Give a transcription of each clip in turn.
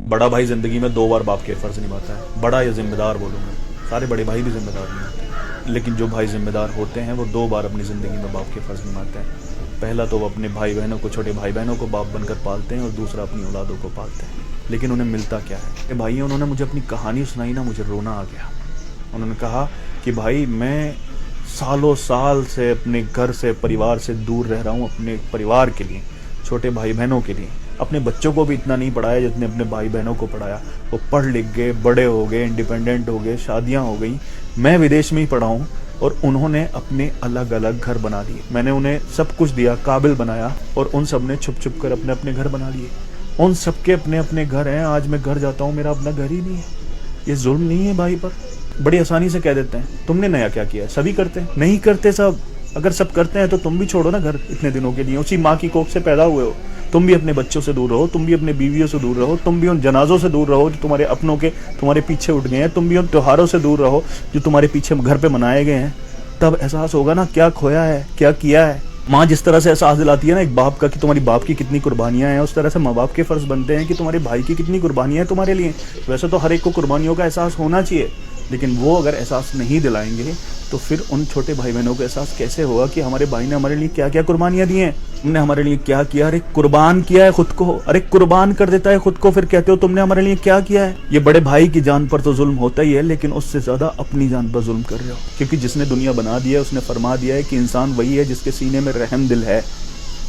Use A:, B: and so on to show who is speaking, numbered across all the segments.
A: बड़ा भाई जिंदगी में 2 बार बाप के फर्ज निभाता है, बड़ा या जिम्मेदार बोलूँगा, सारे बड़े भाई भी जिम्मेदार नहीं होते, लेकिन जो भाई जिम्मेदार होते हैं वो 2 बार अपनी ज़िंदगी में बाप के फ़र्ज़ निभाते हैं। पहला तो वो अपने भाई बहनों को, छोटे भाई बहनों को बाप बनकर पालते हैं, और दूसरा अपनी औलादों को पालते हैं। लेकिन उन्हें मिलता क्या है? भाई उन्होंने मुझे अपनी कहानी सुनाई ना, मुझे रोना आ गया। उन्होंने कहा कि भाई मैं सालों साल से अपने घर से, परिवार से दूर रह रहा हूँ, अपने परिवार के लिए, छोटे भाई बहनों के लिए। अपने बच्चों को भी इतना नहीं पढ़ाया जितने अपने भाई बहनों को पढ़ाया। वो पढ़ लिख गए, बड़े हो गए, इंडिपेंडेंट हो गए, शादियां हो गई। मैं विदेश में ही पढ़ा हूँ और उन्होंने अपने अलग अलग घर बना लिए। मैंने उन्हें सब कुछ दिया, काबिल बनाया, और उन सब ने छुप छुप कर अपने अपने घर बना लिए। उन सब के अपने अपने घर हैं। आज मैं घर जाता हूँ, मेरा अपना घर ही नहीं है। ये जुल्म नहीं है भाई पर? बड़ी आसानी से कह देते हैं तुमने नया क्या किया है, सभी करते हैं। नहीं करते सब। अगर सब करते हैं तो तुम भी छोड़ो ना घर इतने दिनों के लिए। उसी माँ की कोख से पैदा हुए हो, तुम भी अपने बच्चों से दूर रहो, तुम भी अपने बीवियों से दूर रहो, तुम भी उन जनाजों से दूर रहो जो तुम्हारे अपनों के तुम्हारे पीछे उठ गए हैं, तुम भी उन त्योहारों से दूर रहो जो तुम्हारे पीछे घर पे मनाए गए हैं। तब एहसास होगा ना क्या खोया है, क्या किया है। माँ जिस तरह से एहसास दिलाती है ना एक बाप का कि तुम्हारी बाप की कितनी कुर्बानियां हैं, उस तरह से माँ बाप के फर्ज बनते हैं कि तुम्हारे भाई की कितनी कुर्बानियां हैं तुम्हारे लिए। वैसे तो हर एक को कुर्बानियों का एहसास होना चाहिए, लेकिन वो अगर एहसास नहीं दिलाएंगे तो फिर उन छोटे भाई बहनों को एहसास कैसे होगा कि हमारे भाई ने हमारे लिए क्या क्या कुर्बानियां दी हैं, तुमने हमारे लिए क्या किया। अरे कुर्बान किया है खुद को, अरे कुर्बान कर देता है खुद को, फिर कहते हो तुमने हमारे लिए क्या किया है। ये बड़े भाई की जान पर तो जुल्म होता ही है, लेकिन उससे ज्यादा अपनी जान पर जुल्म कर रहे हो, क्योंकि जिसने दुनिया बना दिया है उसने फरमा दिया है कि इंसान वही है जिसके सीने में रहम दिल है।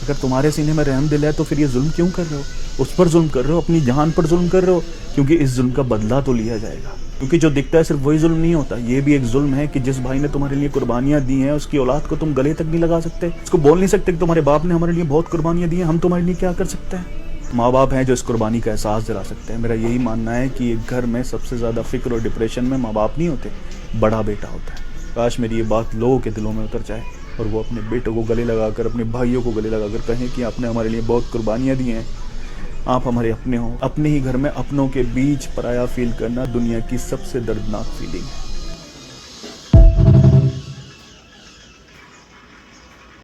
A: अगर तुम्हारे सीने में रहम दिल है तो फिर ये जुल्म क्यों कर रहे हो? उस पर जुल्म कर रहे हो, अपनी जान पर जुल्म कर रहे हो, क्योंकि इस जुल्म का बदला तो लिया जाएगा। क्योंकि जो दिखता है सिर्फ वही जुल्म नहीं होता, ये भी एक जुल्म है कि जिस भाई ने तुम्हारे लिए कुर्बानियां दी हैं उसकी औलाद को तुम गले तक नहीं लगा सकते, उसको बोल नहीं सकते कि तुम्हारे बाप ने हमारे लिए बहुत कुर्बानियां दी हैं, हम तुम्हारे लिए क्या कर सकते हैं। माँ बाप हैं जो इस कुर्बानी का एहसास दिला सकते हैं। मेरा यही मानना है कि एक घर में सबसे ज्यादा फिक्र और डिप्रेशन में माँ बाप नहीं होते, बड़ा बेटा होता है। काश मेरी ये बात लोगों के दिलों में उतर जाए और वो अपने बेटों को गले लगाकर, अपने भाइयों को गले लगाकर कहें कि आपने हमारे लिए बहुत कुर्बानियां दी हैं, आप हमारे अपने हो। अपने ही घर में अपनों के बीच पराया फील करना दुनिया की सबसे दर्दनाक फीलिंग है।